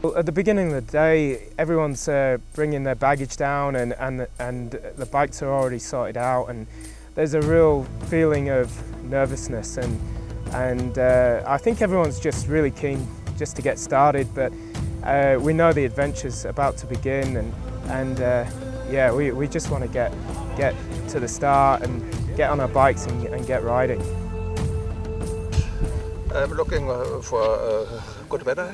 Well, at the beginning of the day, everyone's bringing their baggage down, and the bikes are already sorted out, and there's a real feeling of nervousness, and I think everyone's just really keen just to get started, but we know the adventure's about to begin, and yeah, we just want to get to the start and get on our bikes and get riding. I'm looking for good weather.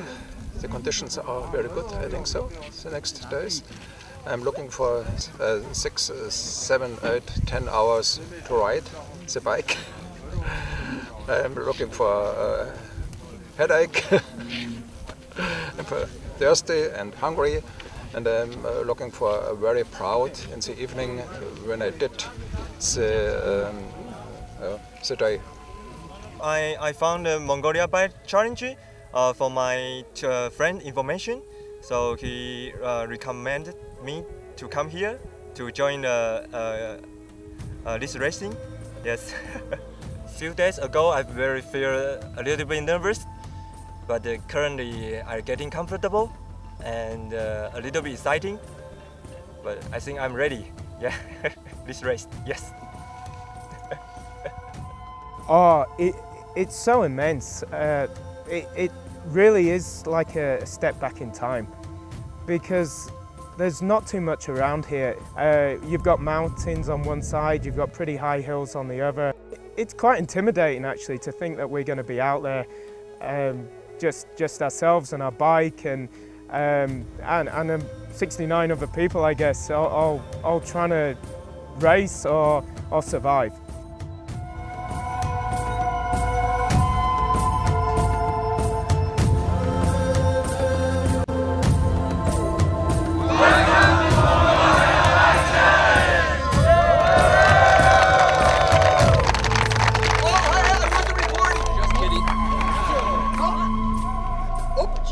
The conditions are very good, I think so, the next days. I'm looking for 6, 7, 8, 10 hours to ride the bike. I'm looking for a headache. I'm thirsty and hungry, and I'm looking for a very proud in the evening when I did the day. I found the Mongolia bike challenge for my friend information, so he recommended me to come here to join this racing. Yes. Few days ago I feel a little bit nervous, but currently I'm getting comfortable and a little bit exciting. But I think I'm ready. Yeah, this race. Yes. Oh, it's so immense. It really is like a step back in time, because there's not too much around here. You've got mountains on one side, you've got pretty high hills on the other. It's quite intimidating actually to think that we're going to be out there just ourselves and our bike and 69 other people, I guess, all trying to race or survive.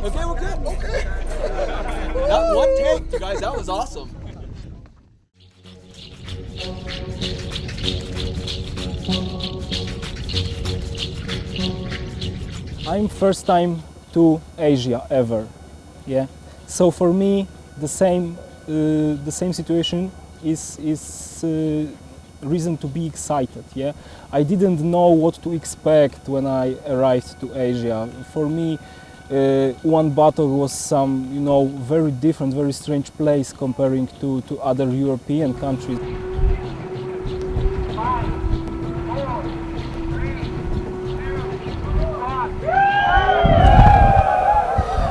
Okay, we're good. Okay. That one take, you guys, that was awesome. I'm first time to Asia ever. Yeah. So for me, the same situation is reason to be excited. Yeah. I didn't know what to expect when I arrived to Asia. For me, Ulaanbaatar was some, very different, very strange place comparing to other European countries.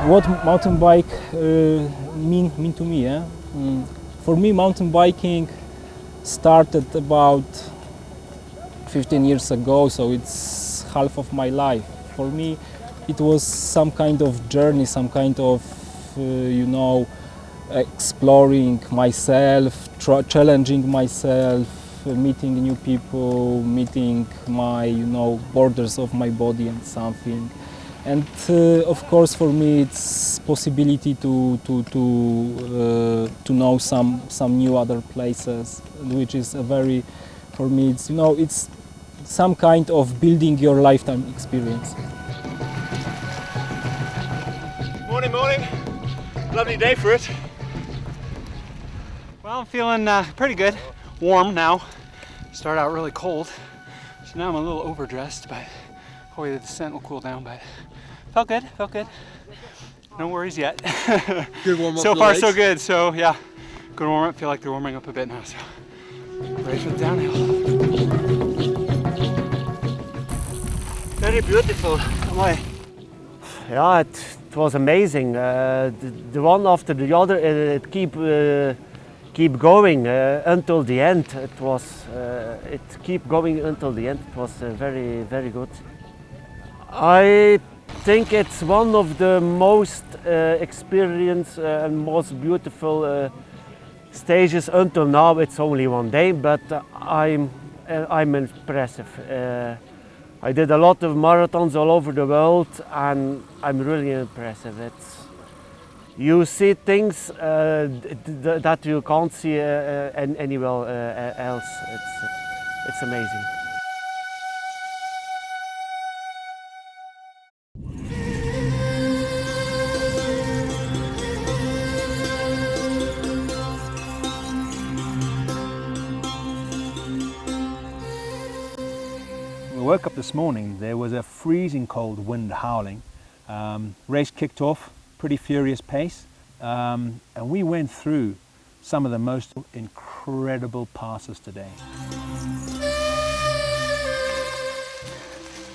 What mountain bike mean to me? Yeah? For me, mountain biking started about 15 years ago, so it's half of my life. For me, it was some kind of journey, some kind of, exploring myself, challenging myself, meeting new people, meeting my, borders of my body and something. And of course, for me, it's possibility to know some new other places, which is a very, for me, it's some kind of building your lifetime experience. Morning. Lovely day for it. Well, I'm feeling pretty good. Warm now. Started out really cold, so now I'm a little overdressed, but hopefully the descent will cool down, but felt good. No worries yet. Good warm up. So far, so good. So yeah, good warm up. Feel like they're warming up a bit now, so ready for the downhill. Very beautiful. Yeah, it was amazing. The one after the other, it keep going until the end. It keep going until the end. It was very, very good. I think it's one of the most experienced and most beautiful stages until now. It's only one day, but I'm impressive. I did a lot of marathons all over the world, and I'm really impressive. You see things that you can't see anywhere else. It's amazing. We woke up this morning, there was a freezing cold wind howling. Race kicked off, pretty furious pace, and we went through some of the most incredible passes today.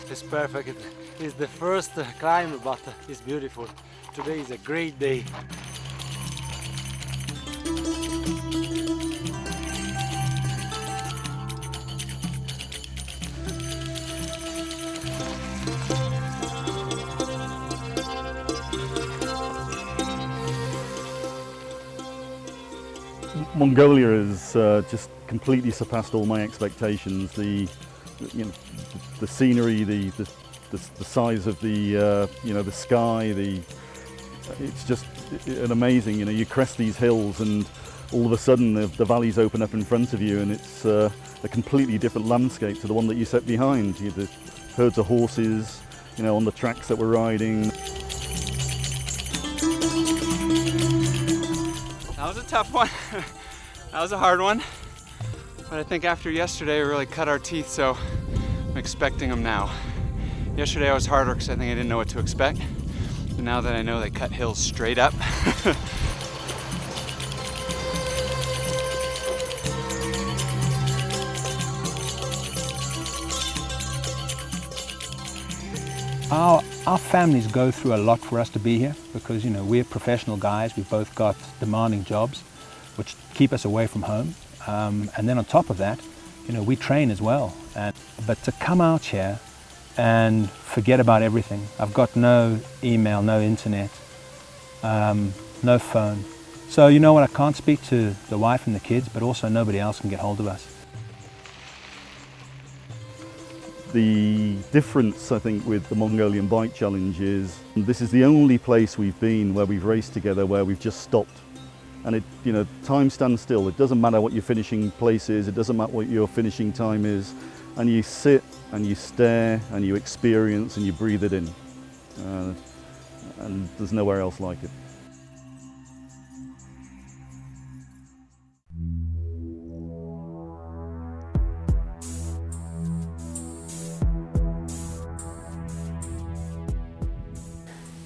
It's perfect. It's the first climb, but it's beautiful. Today is a great day. Mongolia has just completely surpassed all my expectations. The scenery, the size of the the sky, it's just an amazing. You crest these hills and all of a sudden the valleys open up in front of you, and it's a completely different landscape to the one that you set behind. The herds of horses, on the tracks that we're riding. That was a tough one. That was a hard one. But I think after yesterday, we really cut our teeth, so I'm expecting them now. Yesterday I was harder because I think I didn't know what to expect. But now that I know they cut hills straight up. Our families go through a lot for us to be here because, we're professional guys. We've both got demanding jobs which keep us away from home. And then on top of that, we train as well. But to come out here and forget about everything. I've got no email, no internet, no phone. So you know what, I can't speak to the wife and the kids, but also nobody else can get hold of us. The difference, I think, with the Mongolian Bike Challenge is this is the only place we've been where we've raced together where we've just stopped. And time stands still. It doesn't matter what your finishing place is, it doesn't matter what your finishing time is. And you sit and you stare and you experience and you breathe it in. And there's nowhere else like it.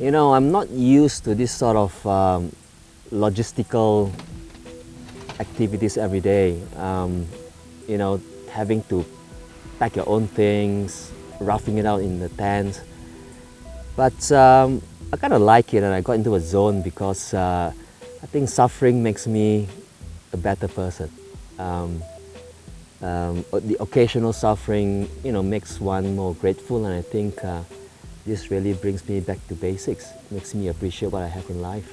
I'm not used to this sort of logistical activities every day. Having to pack your own things, roughing it out in the tent. But I kind of like it, and I got into a zone because I think suffering makes me a better person. The occasional suffering, makes one more grateful, and I think this really brings me back to basics, makes me appreciate what I have in life.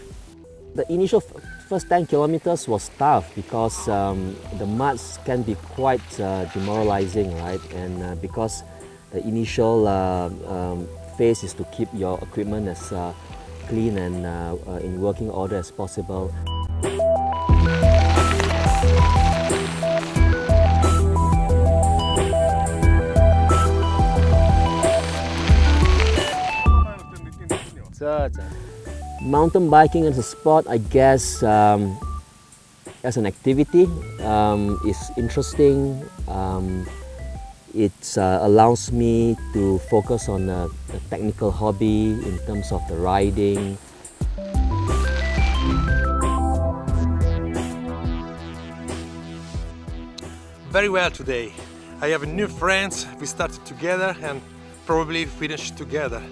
The initial first 10 kilometers was tough because the muds can be quite demoralizing, right? And because the initial phase is to keep your equipment as clean and in working order as possible. Mountain biking as a sport, I guess, as an activity, is interesting. It allows me to focus on a technical hobby in terms of the riding. Very well today. I have new friends, we started together and probably finished together.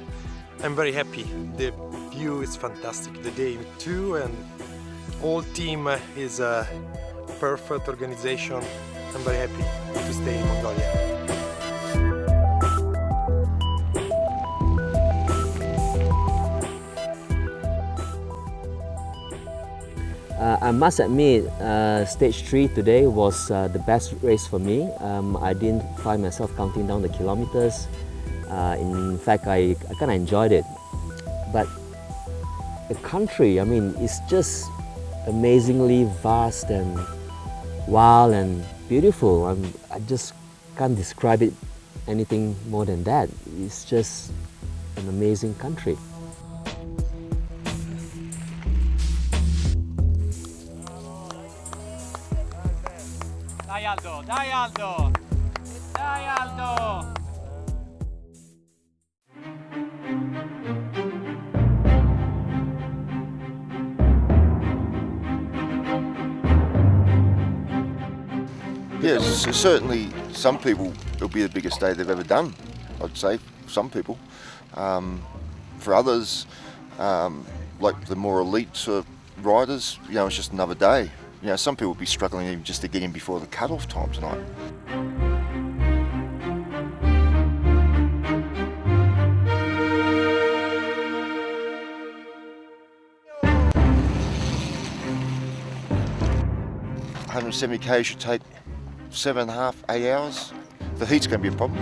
I'm very happy. The view is fantastic, the day too, and whole team is a perfect organization. I'm very happy to stay in Mongolia. I must admit, stage 3 today was the best race for me. I didn't find myself counting down the kilometers. In fact, I kind of enjoyed it. But the country, it's just amazingly vast and wild and beautiful. I just can't describe it anything more than that. It's just an amazing country. Dai Aldo, dai Aldo, dai Aldo! Yeah, certainly some people, it'll be the biggest day they've ever done, I'd say, some people. For others, like the more elite sort of riders, you know, it's just another day. You know, some people will be struggling even just to get in before the cut-off time tonight. $170k should take 7.5, 8 hours. The heat's going to be a problem.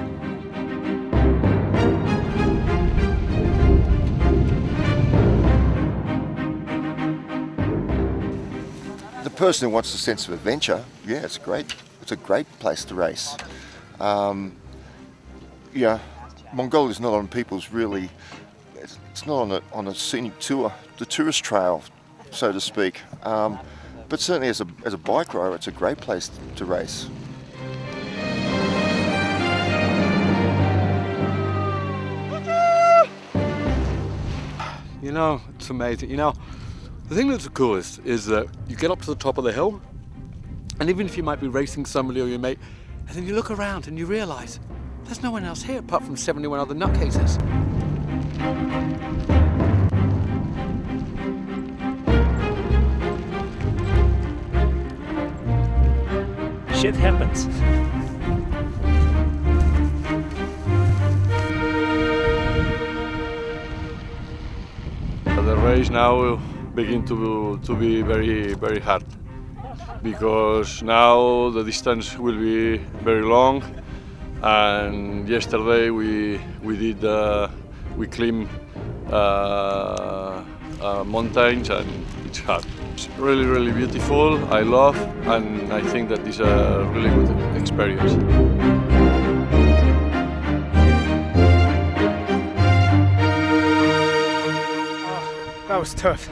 The person who wants a sense of adventure, yeah, it's a great place to race. Yeah, Mongolia's not on people's really, it's not on a scenic tour, the tourist trail, so to speak. But certainly as a bike rider, it's a great place to race. You know, it's amazing. You know, the thing that's the coolest is that you get up to the top of the hill, and even if you might be racing somebody or your mate, and then you look around and you realise there's no one else here apart from 71 other nutcases. Shit happens. The race now will begin to be very, very hard, because now the distance will be very long, and yesterday we climbed mountains, and it's hard. It's really, really beautiful. I love, and I think that it's a really good experience. That was tough.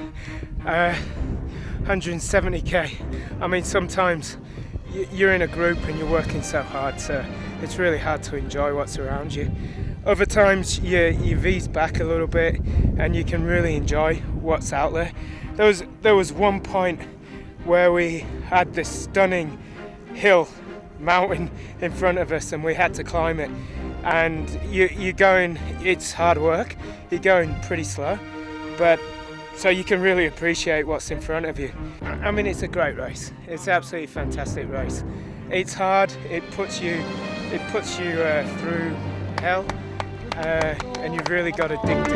170k. I mean, sometimes you're in a group and you're working so hard, so it's really hard to enjoy what's around you. Other times you V's back a little bit and you can really enjoy what's out there. There was one point where we had this stunning mountain in front of us, and we had to climb it. And you're going, it's hard work, you're going pretty slow, but so you can really appreciate what's in front of you. I mean, it's a great race. It's an absolutely fantastic race. It's hard, it puts you through hell, and you've really got to dig deep.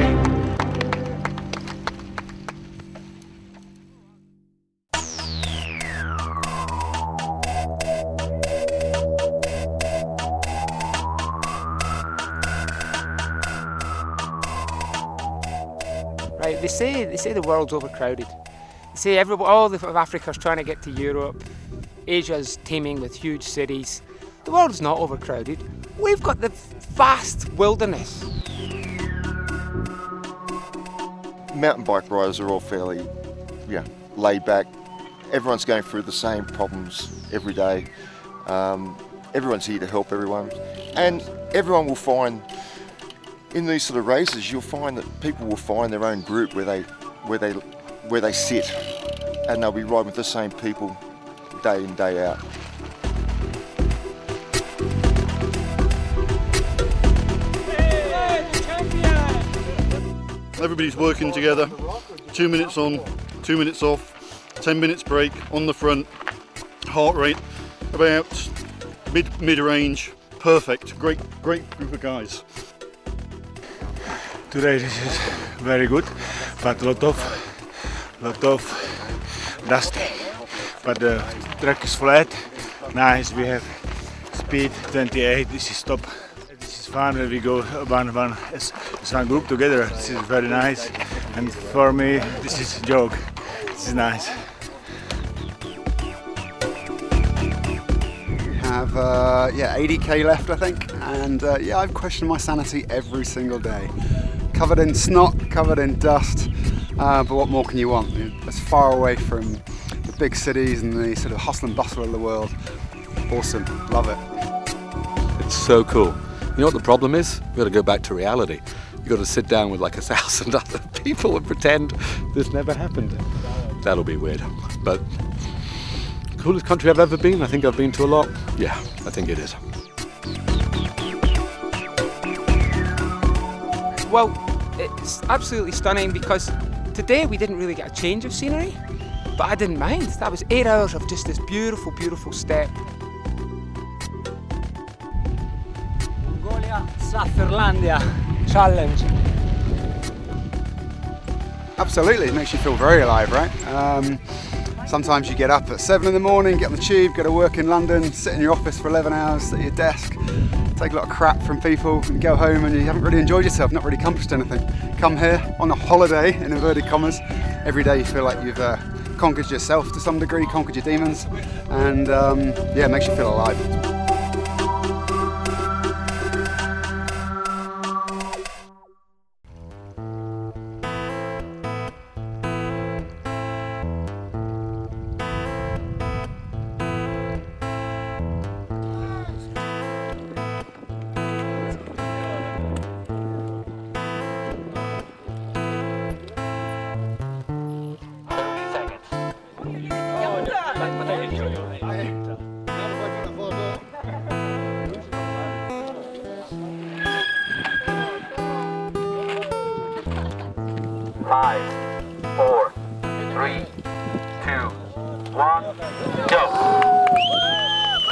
Right, they say the world's overcrowded. They say all of Africa's trying to get to Europe. Asia's teeming with huge cities. The world's not overcrowded. We've got the vast wilderness. Mountain bike riders are all fairly, laid back. Everyone's going through the same problems every day. Everyone's here to help everyone, and everyone will find. In these sort of races, you'll find that people will find their own group where they sit, and they'll be riding with the same people day in, day out. Everybody's working together, 2 minutes on, 2 minutes off, 10 minutes break on the front, heart rate about mid-range, perfect, great group of guys. Today this is very good, but lot of dusty. But the track is flat, nice. We have speed 28. This is top. This is fun when we go as one group together. This is very nice, and for me this is a joke. This is nice. We have 80k left, I think, and I've questioned my sanity every single day. Covered in snot, covered in dust, but what more can you want? As far away from the big cities and the sort of hustle and bustle of the world. Awesome, love it. It's so cool. You know what the problem is? You've got to go back to reality. You've got to sit down with like 1,000 other people and pretend this never happened. That'll be weird, but coolest country I've ever been. I think I've been to a lot. Yeah, I think it is. Well, it's absolutely stunning because today we didn't really get a change of scenery, but I didn't mind. That was 8 hours of just this beautiful, beautiful steppe. Mongolia, Sutherlandia challenge. Absolutely, it makes you feel very alive, right? Sometimes you get up at 7 in the morning, get on the tube, go to work in London, sit in your office for 11 hours, sit at your desk, take a lot of crap from people, and go home and you haven't really enjoyed yourself, not really accomplished anything. Come here on a holiday, in inverted commas, every day you feel like you've conquered yourself to some degree, conquered your demons, and yeah, it makes you feel alive.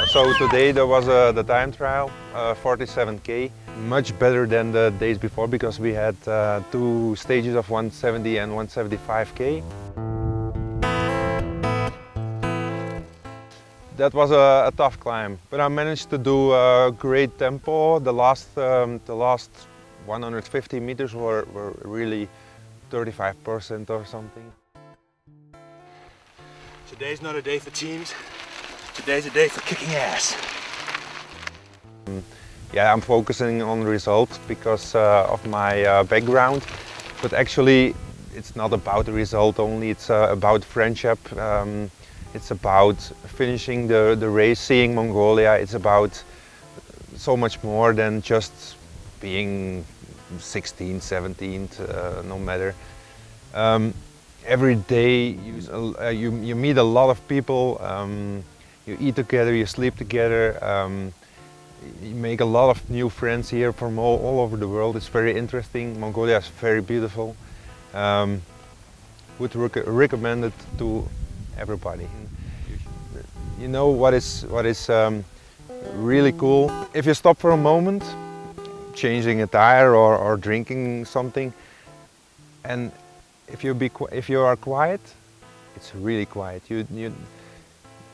So today there was the time trial, 47k, much better than the days before because we had 2 stages of 170 and 175k. That was a tough climb, but I managed to do a great tempo. The last 150 meters were really 35% or something. Today's not a day for teams. Today's a day for kicking ass. Yeah, I'm focusing on results because of my background, but actually it's not about the result only, it's about friendship. It's about finishing the race, seeing Mongolia. It's about so much more than just being 16th, 17th, no matter. Every day you meet a lot of people. You eat together, you sleep together, you make a lot of new friends here from all over the world. It's very interesting. Mongolia is very beautiful. Would recommend it to everybody. You know what is really cool? If you stop for a moment, changing a tire or drinking something, and if you are quiet, it's really quiet.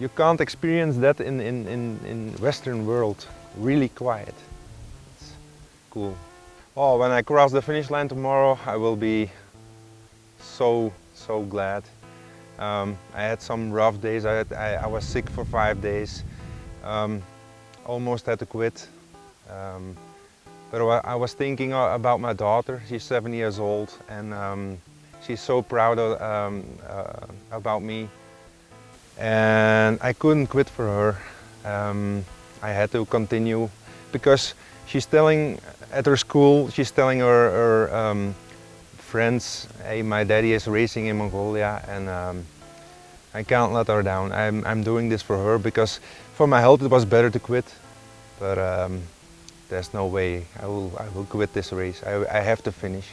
You can't experience that in Western world. Really quiet. It's cool. Oh, when I cross the finish line tomorrow, I will be so glad. I had some rough days. I was sick for 5 days. Almost had to quit. But I was thinking about my daughter. She's 7 years old, and she's so proud about me. And I couldn't quit for her. I had to continue because she's telling at her school, she's telling her friends, hey, my daddy is racing in Mongolia, and I can't let her down. I'm doing this for her because for my health it was better to quit, but there's no way I will quit this race. I have to finish.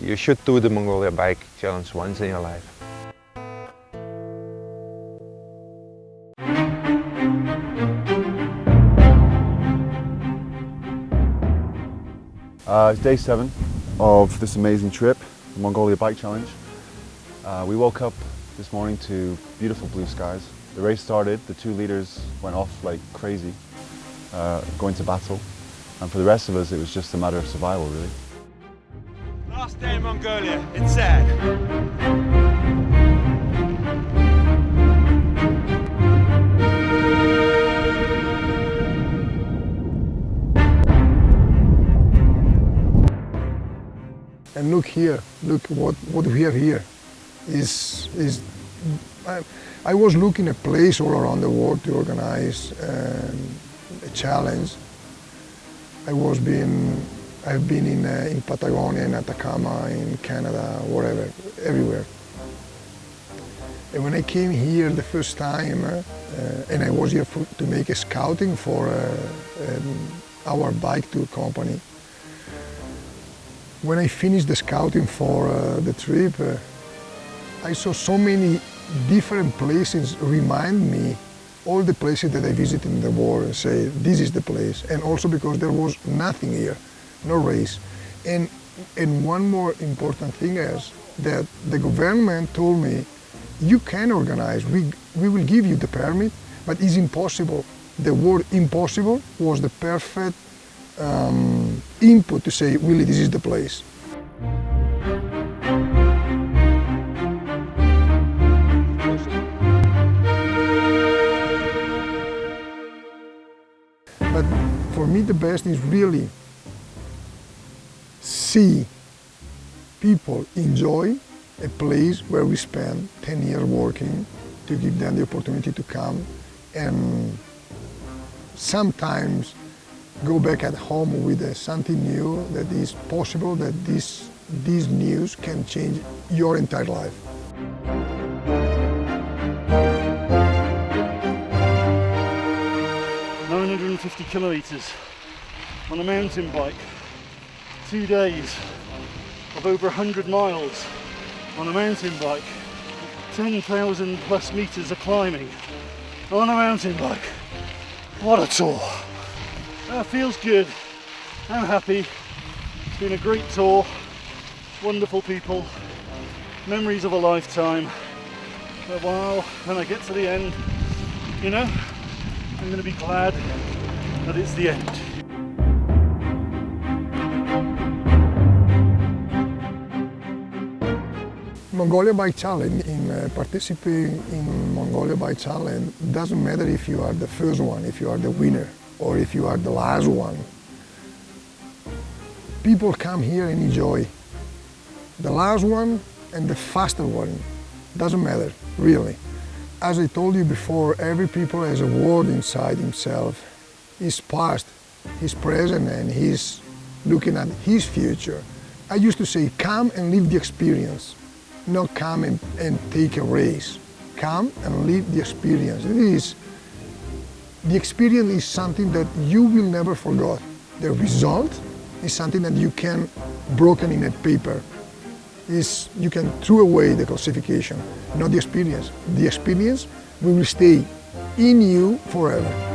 You should do the Mongolia Bike Challenge once in your life. It's day 7 of this amazing trip, the Mongolia Bike Challenge. We woke up this morning to beautiful blue skies. The race started, the 2 leaders went off like crazy, going to battle. And for the rest of us, it was just a matter of survival, really. Last day in Mongolia, it's sad. And look here, look what we have here. I was looking at a place all around the world to organize a challenge. I've been in Patagonia, in Atacama, in Canada, wherever, everywhere. And when I came here the first time, and I was here to make a scouting for our bike tour company, when I finished the scouting for the trip, I saw so many different places remind me all the places that I visited in the world and say, this is the place. And also because there was nothing here, no race. And one more important thing is that the government told me, you can organize, we will give you the permit, but it's impossible. The word impossible was the perfect input to say, really, this is the place. But for me, the best is really see people enjoy a place where we spend 10 years working, to give them the opportunity to come and sometimes go back at home with something new that is possible, that this news can change your entire life. 950 kilometers on a mountain bike, 2 days of over 100 miles on a mountain bike, 10,000 plus meters of climbing on a mountain bike. What a tour! That feels good. I'm happy. It's been a great tour, wonderful people, memories of a lifetime. But wow, when I get to the end, you know, I'm going to be glad that it's the end. Mongolia Bike Challenge, in participating in Mongolia Bike Challenge, doesn't matter if you are the first one, if you are the winner, or if you are the last one. People come here and enjoy. The last one and the faster one, doesn't matter, really. As I told you before, every people has a world inside himself. His past, his present, and he's looking at his future. I used to say, come and live the experience. Not come and take a race. Come and live the experience. The experience is something that you will never forget. The result is something that you can broken in a paper. You can throw away the classification, not the experience. The experience will stay in you forever.